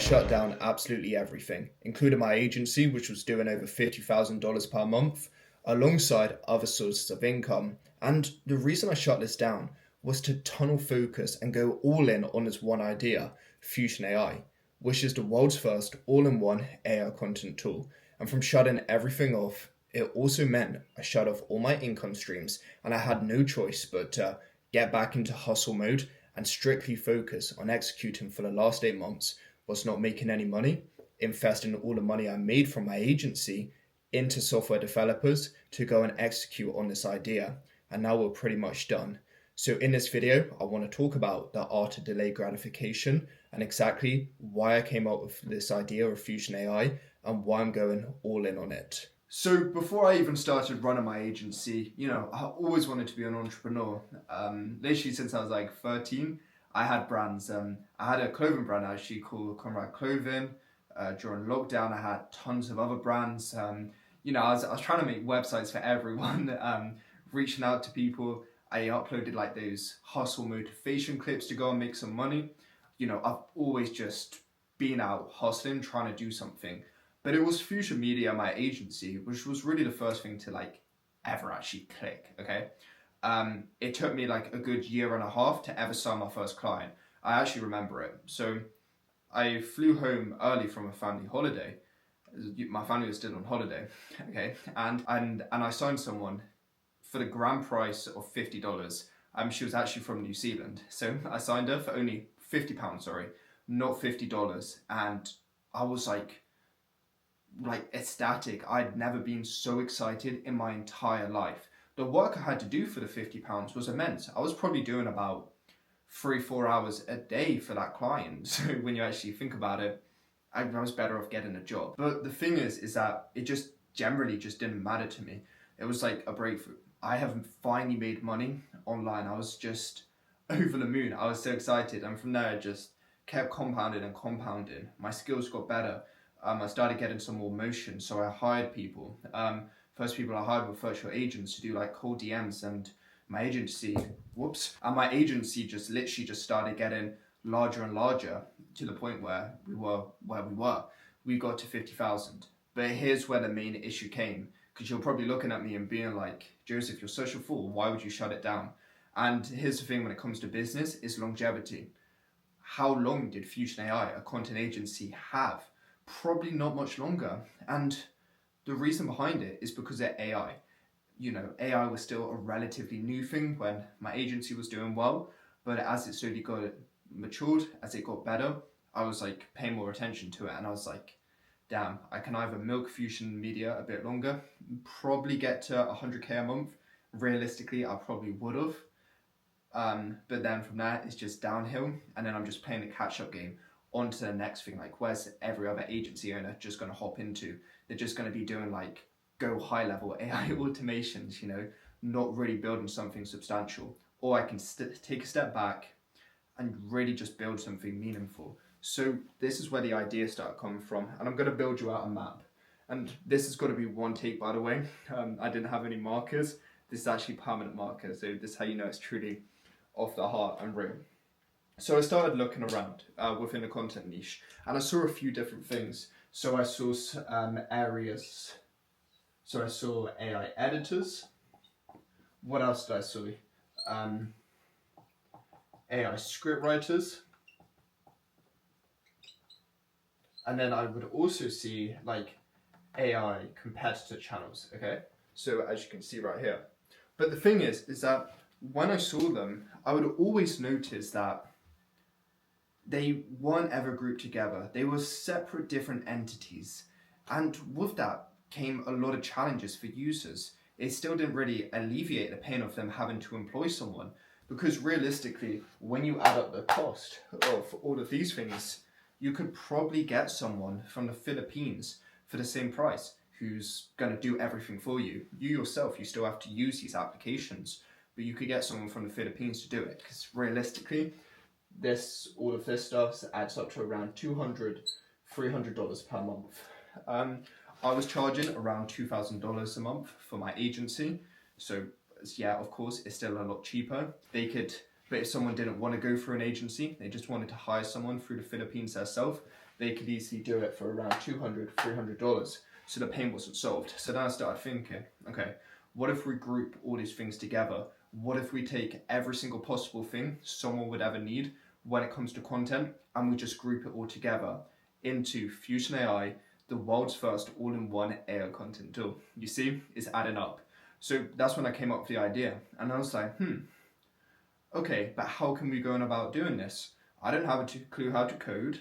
shut down absolutely everything, including my agency, which was doing over $50,000 per month, alongside other sources of income. And the reason I shut this down was to tunnel focus and go all in on this one idea, Fusion AI, which is the world's first all in one AI content tool. And from shutting everything off, it also meant I shut off all my income streams and I had no choice but to get back into hustle mode and strictly focus on executing for the last 8 months, was not making any money, investing all the money I made from my agency into software developers to go and execute on this idea. And now we're pretty much done. So in this video, I want to talk about the art of delayed gratification and exactly why I came up with this idea of Fusion AI and why I'm going all in on it. So before I even started running my agency, I always wanted to be an entrepreneur. Literally since I was like 13, I had brands. I had a clothing brand actually called Conrad Clothing. During lockdown, I had tons of other brands. I was trying to make websites for everyone, reaching out to people. I uploaded like those hustle motivation clips to go and make some money. I've always just been out hustling, trying to do something. But it was Fusion Media, my agency, which was really the first thing to ever actually click, okay? It took me like a good year and a half to ever sign my first client. I actually remember it. So I flew home early from a family holiday. My family was still on holiday, okay? And I signed someone for the grand price of $50. She was actually from New Zealand. So I signed her for only £50, not $50. And I was like ecstatic. I'd never been so excited in my entire life. The work I had to do for the £50 was immense. I was probably doing about 3-4 hours a day for that client. So when you actually think about it, I was better off getting a job. But the thing is that it just generally just didn't matter to me. It was like a breakthrough. I have finally made money online. I was just over the moon. I was so excited. And from there, I just kept compounding and compounding. My skills got better. I started getting some more motion, so I hired people. First people I hired were virtual agents to do like cold DMs, and my agency just literally just started getting larger and larger to the point where we were. We got to 50,000. But here's where the main issue came, because you're probably looking at me and being like, Joseph, you're such a fool. Why would you shut it down? And here's the thing when it comes to business is longevity. How long did Fusion AI, a content agency, have? Probably not much longer. And the reason behind it is because of AI. AI was still a relatively new thing when my agency was doing well, but as it slowly got matured, as it got better, I was like paying more attention to it, and I was like, damn, I can either milk Fusion Media a bit longer, probably get to 100k a month. Realistically, I probably would have. But then from there, it's just downhill, and then I'm just playing the catch-up game onto the next thing. Like, where's every other agency owner just going to hop into? They're just going to be doing like go high level AI automations, not really building something substantial. Or I can take a step back and really just build something meaningful. So this is where the idea started coming from, and I'm going to build you out a map. And this has got to be one take, by the way. I didn't have any markers. This is actually permanent marker, so this is how you know it's truly off the heart and real. So I started looking around within the content niche, and I saw a few different things. So I saw areas. So I saw AI editors. What else did I see? AI script writers. And then I would also see like AI competitor channels, okay? So as you can see right here. But the thing is that when I saw them, I would always notice that they weren't ever grouped together. They were separate different entities. And with that came a lot of challenges for users. It still didn't really alleviate the pain of them having to employ someone, because realistically, when you add up the cost of all of these things, you could probably get someone from the Philippines for the same price who's going to do everything for you. You yourself, you still have to use these applications, but you could get someone from the Philippines to do it, because realistically, all of this stuff adds up to around $200, $300 per month. I was charging around $2,000 a month for my agency. So yeah, of course, it's still a lot cheaper. But if someone didn't want to go for an agency, they just wanted to hire someone through the Philippines themselves, they could easily do it for around $200, $300. So the pain wasn't solved. So then I started thinking, okay, what if we group all these things together? What if we take every single possible thing someone would ever need when it comes to content, and we just group it all together into Fusion AI, the world's first all-in-one AI content tool? You see, it's adding up. So that's when I came up with the idea, and I was like, okay, but how can we go on about doing this? I don't have a clue how to code.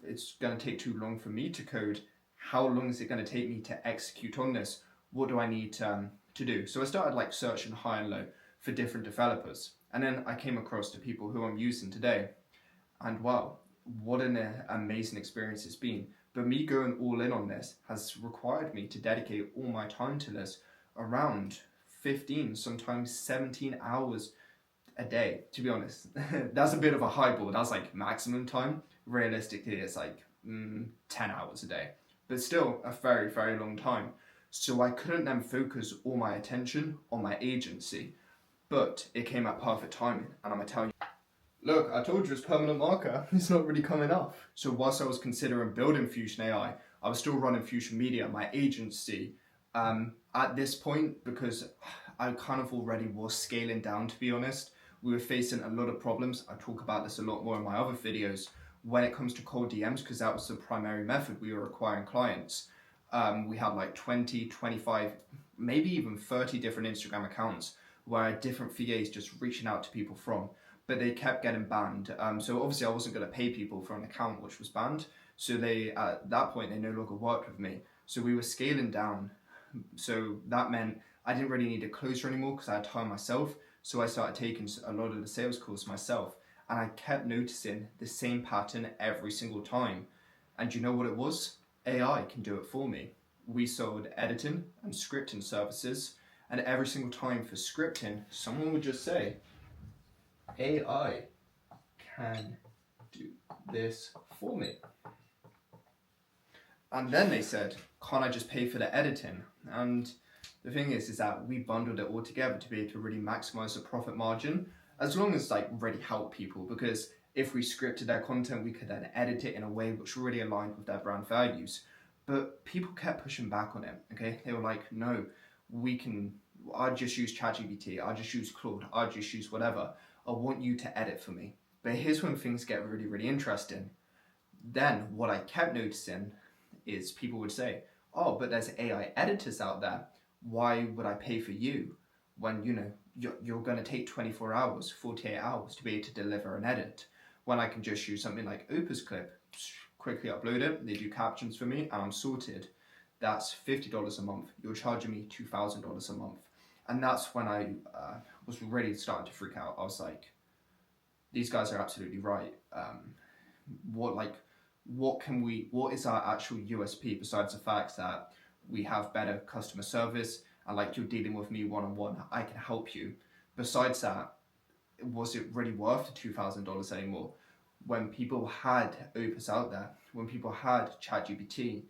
It's going to take too long for me to code. How long is it going to take me to execute on this? What do I need to do? So I started like searching high and low for different developers. And then I came across the people who I'm using today. And wow, what an amazing experience it's been. But me going all in on this has required me to dedicate all my time to this, around 15, sometimes 17 hours a day, to be honest. That's a bit of a high ball. That's like maximum time. Realistically, it's like 10 hours a day. But still, a very, very long time. So I couldn't then focus all my attention on my agency. But it came at perfect timing, and I'm going to tell you. Look, I told you it's permanent marker. It's not really coming off. So whilst I was considering building Fusion AI, I was still running Fusion Media, my agency, at this point, because I kind of already was scaling down, to be honest. We were facing a lot of problems. I talk about this a lot more in my other videos when it comes to cold DMs, because that was the primary method we were acquiring clients. We had like 20, 25, maybe even 30 different Instagram accounts where different VAs just reaching out to people from, but they kept getting banned. So obviously I wasn't going to pay people for an account which was banned. So they, at that point, they no longer worked with me. So we were scaling down. So that meant I didn't really need a closer anymore because I had time myself. So I started taking a lot of the sales calls myself, and I kept noticing the same pattern every single time. And you know what it was? AI can do it for me. We sold editing and scripting services, and every single time for scripting, someone would just say, AI can do this for me. And then they said, can't I just pay for the editing? And the thing is that we bundled it all together to be able to really maximize the profit margin, as long as like really help people, because if we scripted their content, we could then edit it in a way which really aligned with their brand values. But people kept pushing back on it, okay? They were like, no, I'll just use ChatGPT, I'll just use Claude, I'll just use whatever. I want you to edit for me. But here's when things get really, really interesting. Then what I kept noticing is people would say, oh, but there's AI editors out there. Why would I pay for you when, you're going to take 24 hours, 48 hours to be able to deliver an edit, when I can just use something like Opus Clip, quickly upload it, they do captions for me, and I'm sorted. That's $50 a month. You're charging me $2,000 a month. And that's when I was really starting to freak out. I was like, these guys are absolutely right. What is our actual USP besides the fact that we have better customer service, and like you're dealing with me one-on-one, I can help you. Besides that, was it really worth the $2,000 anymore? When people had Opus out there, when people had ChatGPT,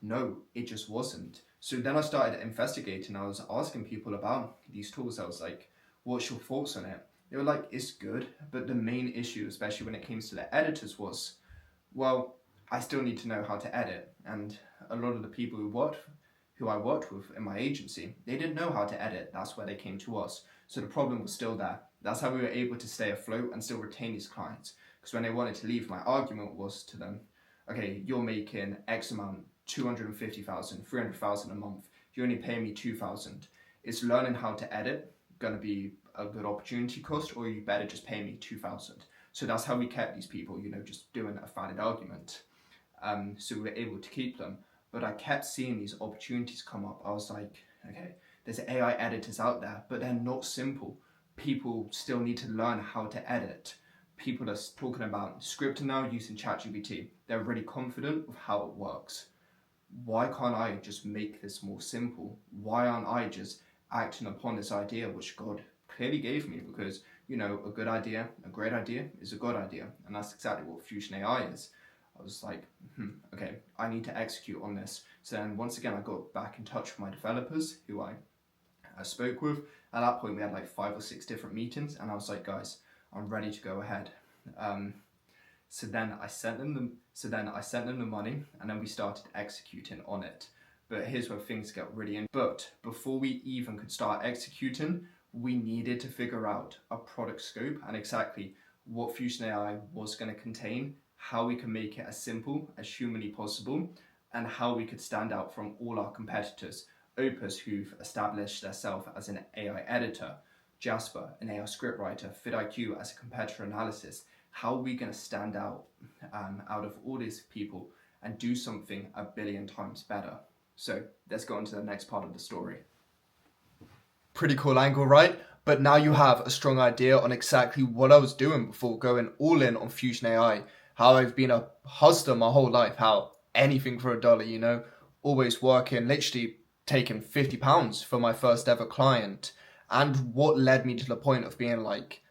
no, it just wasn't. So then I started investigating. I was asking people about these tools. I was like, what's your thoughts on it? They were like, it's good. But the main issue, especially when it came to the editors, was, well, I still need to know how to edit. And a lot of the people who I worked with in my agency, they didn't know how to edit. That's where they came to us. So the problem was still there. That's how we were able to stay afloat and still retain these clients. Because when they wanted to leave, my argument was to them, okay, you're making X amount, 250,000, 300,000 a month. You only pay me 2,000. Is learning how to edit going to be a good opportunity cost, or you better just pay me 2,000? So that's how we kept these people, just doing a valid argument. So we were able to keep them. But I kept seeing these opportunities come up. I was like, okay, there's AI editors out there, but they're not simple. People still need to learn how to edit. People are talking about scripting now using ChatGPT. They're really confident with how it works. Why can't I just make this more simple? Why aren't I just acting upon this idea which God clearly gave me? Because, a good idea, a great idea is a good idea. And that's exactly what Fusion AI is. I was like, okay, I need to execute on this. So then once again, I got back in touch with my developers who I spoke with. At that point, we had like 5 or 6 different meetings, and I was like, guys, I'm ready to go ahead. So then I sent them the money, and then we started executing on it. But here's where things get really in. But before we even could start executing, we needed to figure out a product scope and exactly what Fusion AI was going to contain, how we can make it as simple as humanly possible, and how we could stand out from all our competitors. Opus, who've established themselves as an AI editor, Jasper, an AI scriptwriter, vidIQ as a competitor analysis. How are we going to stand out of all these people and do something a billion times better? So let's go on to the next part of the story. Pretty cool angle, right? But now you have a strong idea on exactly what I was doing before going all in on Fusion AI. How I've been a hustler my whole life, how anything for $1, always working, literally taking £50 for my first ever client. And what led me to the point of being like,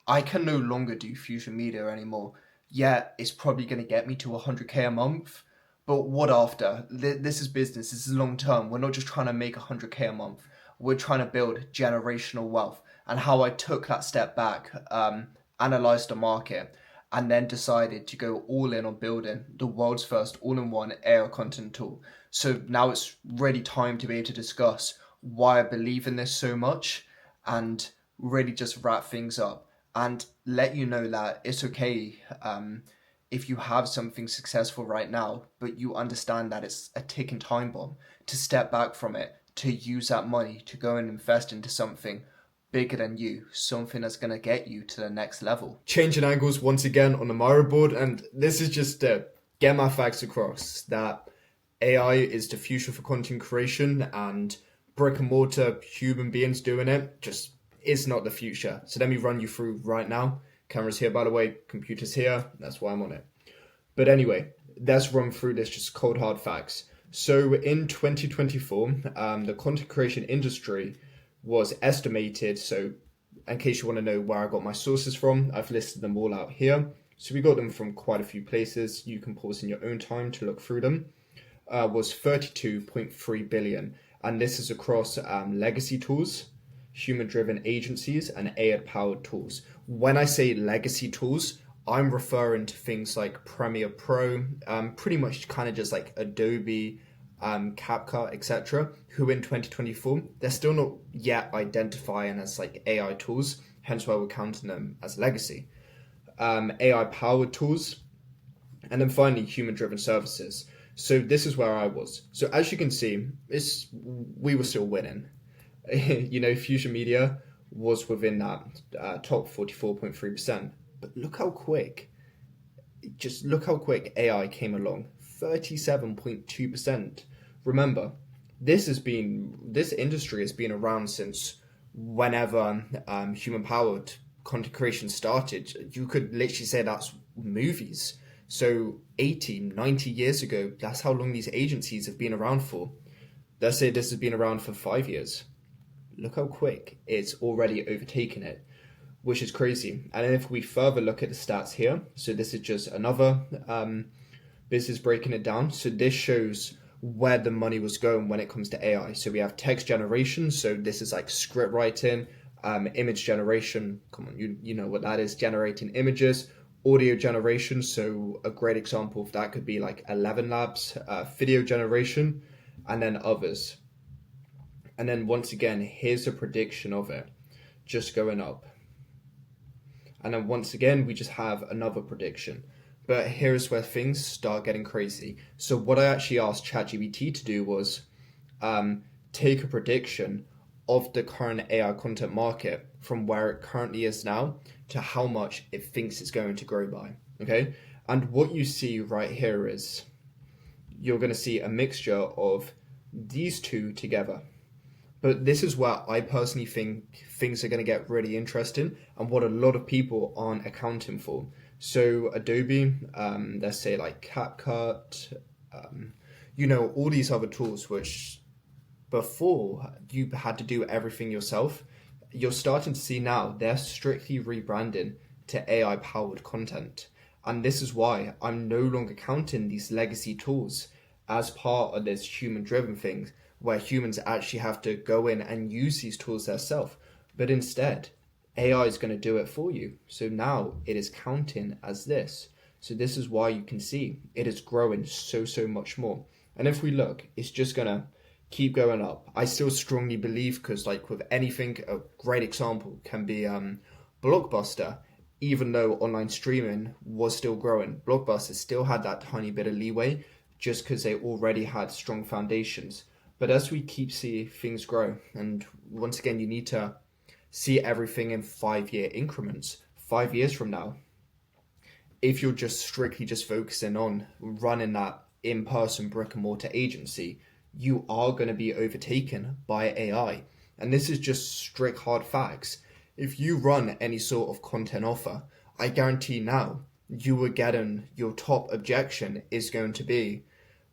I can no longer do Fusion Media anymore. Yeah, it's probably going to get me to 100k a month. But what after? This is business. This is long term. We're not just trying to make 100k a month. We're trying to build generational wealth. And how I took that step back, analyzed the market, and then decided to go all in on building the world's first all-in-one AI content tool. So now it's really time to be able to discuss why I believe in this so much and really just wrap things up and let you know that it's okay if you have something successful right now, but you understand that it's a ticking time bomb, to step back from it, to use that money to go and invest into something bigger than you, something that's going to get you to the next level. Changing angles once again on the Miro board, and this is just to get my facts across that AI is the future for content creation, and brick and mortar human beings doing it just is not the future. So let me run you through right now. Camera's here, by the way, computer's here, that's why I'm on it. But anyway, let's run through this just cold hard facts. So in 2024, the content creation industry was estimated, so in case you want to know where I got my sources from, I've listed them all out here. So we got them from quite a few places. You can pause in your own time to look through them. Was 32.3 billion. And this is across legacy tools, human-driven agencies, and AI-powered tools. When I say legacy tools, I'm referring to things like Premiere Pro, pretty much kind of just like Adobe, CapCut, etc., who in 2024, they're still not yet identifying as like AI tools, hence why we're counting them as legacy. AI-powered tools, and then finally, human-driven services. So this is where I was. So as you can see, we were still winning. Fusion Media was within that top 44.3%. But look how quick AI came along, 37.2%. Remember, this industry has been around since whenever human-powered content creation started. You could literally say that's movies. So 80, 90 years ago, that's how long these agencies have been around for. Let's say this has been around for 5 years. Look how quick it's already overtaken it, which is crazy. And if we further look at the stats here, so this is just another business breaking it down. So this shows where the money was going when it comes to AI. So we have text generation. So this is like script writing, image generation. Come on, you know what that is, generating images. Audio generation, so a great example of that could be like 11 Labs, video generation, and then others. And then once again, here's a prediction of it, just going up. And then once again, we just have another prediction. But here's where things start getting crazy. So what I actually asked ChatGPT to do was take a prediction of the current AI content market from where it currently is now to how much it thinks it's going to grow by, okay? And what you see right here is you're going to see a mixture of these two together. But this is where I personally think things are going to get really interesting and what a lot of people aren't accounting for. So Adobe, let's say like CapCut, all these other tools which before you had to do everything yourself, you're starting to see now they're strictly rebranding to AI-powered content. And this is why I'm no longer counting these legacy tools as part of this human-driven thing where humans actually have to go in and use these tools themselves. But instead, AI is going to do it for you. So now it is counting as this. So this is why you can see it is growing so much more. And if we look, it's just gonna keep going up. I still strongly believe, because like with anything, a great example can be Blockbuster. Even though online streaming was still growing, Blockbuster still had that tiny bit of leeway just because they already had strong foundations. But as we keep seeing things grow, and once again, you need to see everything in 5 year increments. 5 years from now, if you're just strictly just focusing on running that in-person brick and mortar agency, you are going to be overtaken by AI. And this is just strict hard facts. If you run any sort of content offer, I guarantee now you are getting, your top objection is going to be,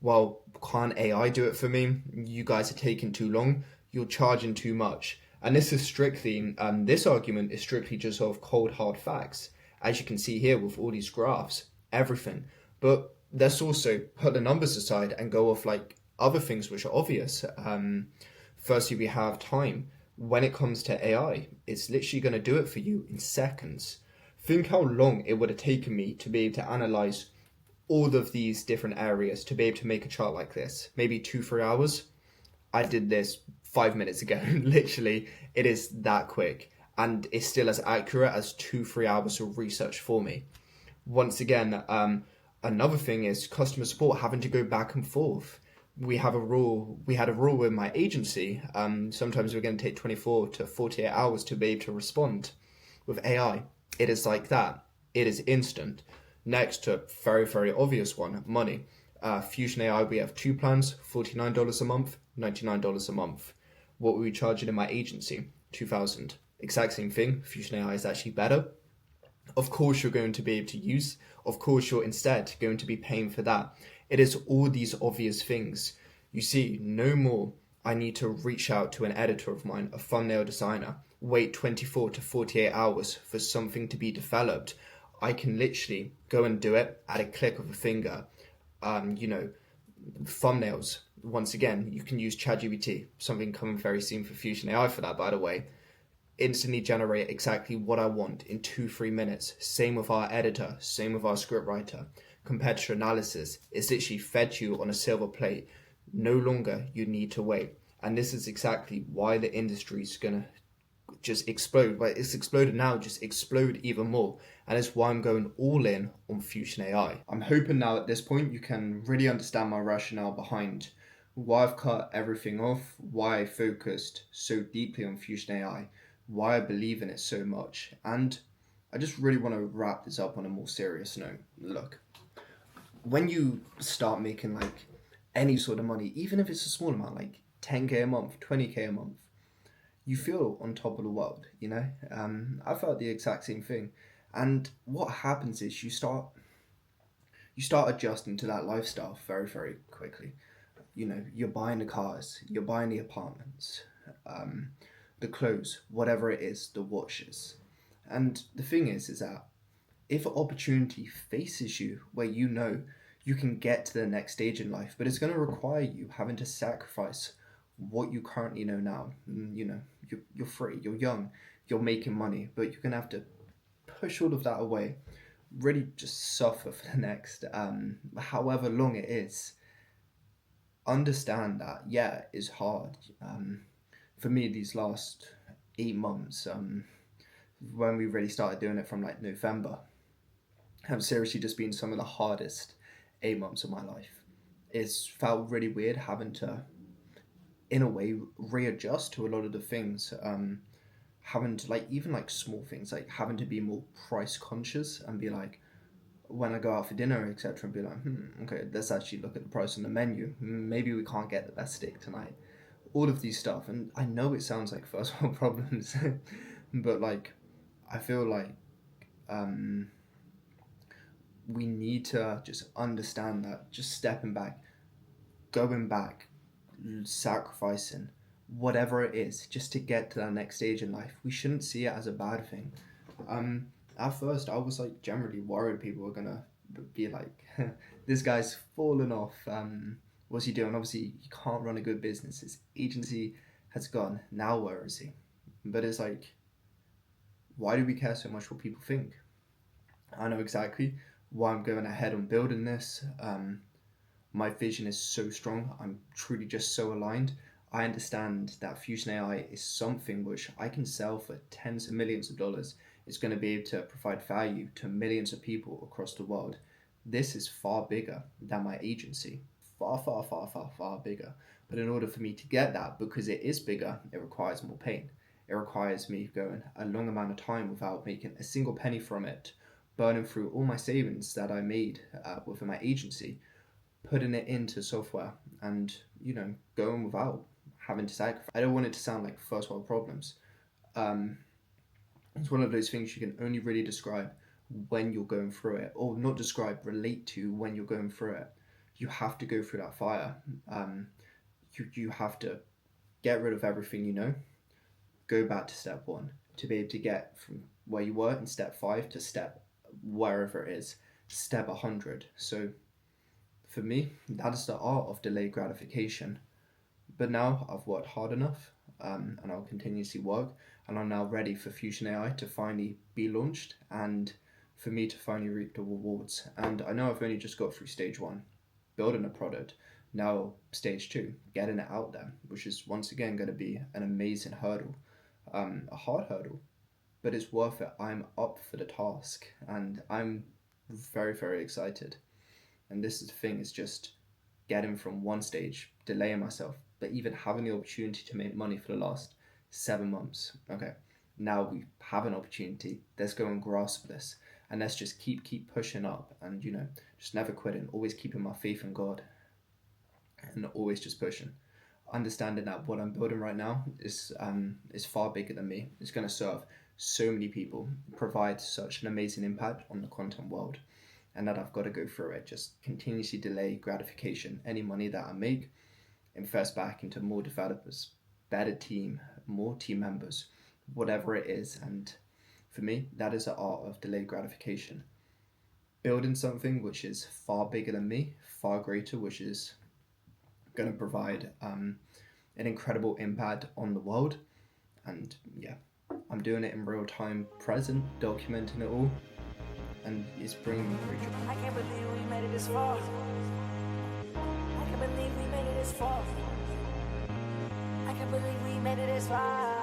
well, can't AI do it for me? You guys are taking too long. You're charging too much. And this is strictly, this argument is strictly just sort of cold hard facts, as you can see here with all these graphs, everything. But let's also put the numbers aside and go off like other things which are obvious. Firstly, we have time. When it comes to AI, it's literally going to do it for you in seconds. Think how long it would have taken me to be able to analyze all of these different areas to be able to make a chart like this. Maybe 2-3 hours. I did this 5 minutes ago. Literally, it is that quick. And it's still as accurate as 2-3 hours of research for me. Once again, another thing is customer support having to go back and forth. We had a rule with my agency. Sometimes we're going to take 24 to 48 hours to be able to respond. With AI, it is like that. It is instant. Next to very obvious one, money. Fusion AI, we have two plans, $49 a month, $99 a month. What were we charging in my agency? $2,000. Exact same thing. Fusion AI is actually better. Of course you're going to be able to use. Of course you're instead going to be paying for that. It is all these obvious things. You see, no more I need to reach out to an editor of mine, a thumbnail designer, wait 24 to 48 hours for something to be developed. I can literally go and do it at a click of a finger. Thumbnails. Once again, you can use ChatGPT, something coming very soon for Fusion AI for that, by the way. Instantly generate exactly what I want in 2-3 minutes. Same with our editor, same with our scriptwriter. Competitor analysis is literally fed you on a silver plate. No longer you need to wait. And this is exactly why the industry is gonna just explode. But it's exploded now, just explode even more. And it's why I'm going all in on Fusion AI. I'm hoping now at this point you can really understand my rationale behind why I've cut everything off, why I focused so deeply on Fusion AI, why I believe in it so much. And I just really want to wrap this up on a more serious note. Look, when you start making like any sort of money, even if it's a small amount, like 10K a month, 20K a month, you feel on top of the world, you know? I felt the exact same thing. And what happens is you start adjusting to that lifestyle very quickly. You know, you're buying the cars, you're buying the apartments, the clothes, whatever it is, the watches. And the thing is that if an opportunity faces you where you know you can get to the next stage in life, but it's going to require you having to sacrifice what you currently know now. You know, you're free, you're young, you're making money, but you're going to have to push all of that away, really just suffer for the next however long it is. Understand that, yeah, it's hard. For me, these last 8 months, when we really started doing it from like November, have seriously just been some of the hardest 8 months of my life. It's felt really weird having to, in a way, readjust to a lot of the things. Having to like even like small things, like having to be more price conscious and be like, when I go out for dinner, etc., and be like, okay, let's actually look at the price on the menu. Maybe we can't get the best steak tonight. All of these stuff, and I know it sounds like first world problems, but like, I feel like we need to just understand that, just stepping back, going back, sacrificing whatever it is just to get to that next stage in life. We shouldn't see it as a bad thing. At first, I was like generally worried people were gonna be like, this guy's fallen off. What's he doing? Obviously, he can't run a good business. His agency has gone. Now where is he? But it's like, why do we care so much what people think? I know exactly why I'm going ahead on building this. My vision is so strong. I'm truly just so aligned. I understand that Fusion AI is something which I can sell for tens of millions of dollars. It's going to be able to provide value to millions of people across the world. This is far bigger than my agency. Far, far, far, far, far bigger. But in order for me to get that, because it is bigger, it requires more pain. It requires me going a long amount of time without making a single penny from it, burning through all my savings that I made within my agency, putting it into software, and going without having to sacrifice. I don't want it to sound like first world problems. Um, it's one of those things you can only really describe when you're going through it, or not describe, relate to when you're going through it. You have to go through that fire. You have to get rid of everything go back to step one to be able to get from where you were in step 5 to step wherever it is, step 100. So for me, that is the art of delayed gratification. But now I've worked hard enough, and I'll continuously work, and I'm now ready for Fusion AI to finally be launched and for me to finally reap the rewards. And I know I've only just got through stage 1, building a product. Now stage 2, getting it out there, which is once again going to be an amazing hurdle, a hard hurdle, but it's worth it. I'm up for the task, and I'm very, very excited. And this is the thing, is just getting from one stage, delaying myself, but even having the opportunity to make money for the last 7 months. Okay, now we have an opportunity. Let's go and grasp this, and let's just keep pushing up, and just never quitting, always keeping my faith in God, and always just pushing. Understanding that what I'm building right now is far bigger than me. It's going to serve so many people, provide such an amazing impact on the content world, and that I've got to go through it. Just continuously delay gratification. Any money that I make, invest back into more developers, better team, more team members, whatever it is. And for me, that is the art of delayed gratification. Building something which is far bigger than me, far greater, which is going to provide an incredible impact on the world. And yeah, I'm doing it in real time, present, documenting it all, and it's bringing me great joy. I can't believe we made it this far. I can't believe we made it this far. I can't believe we made it this far.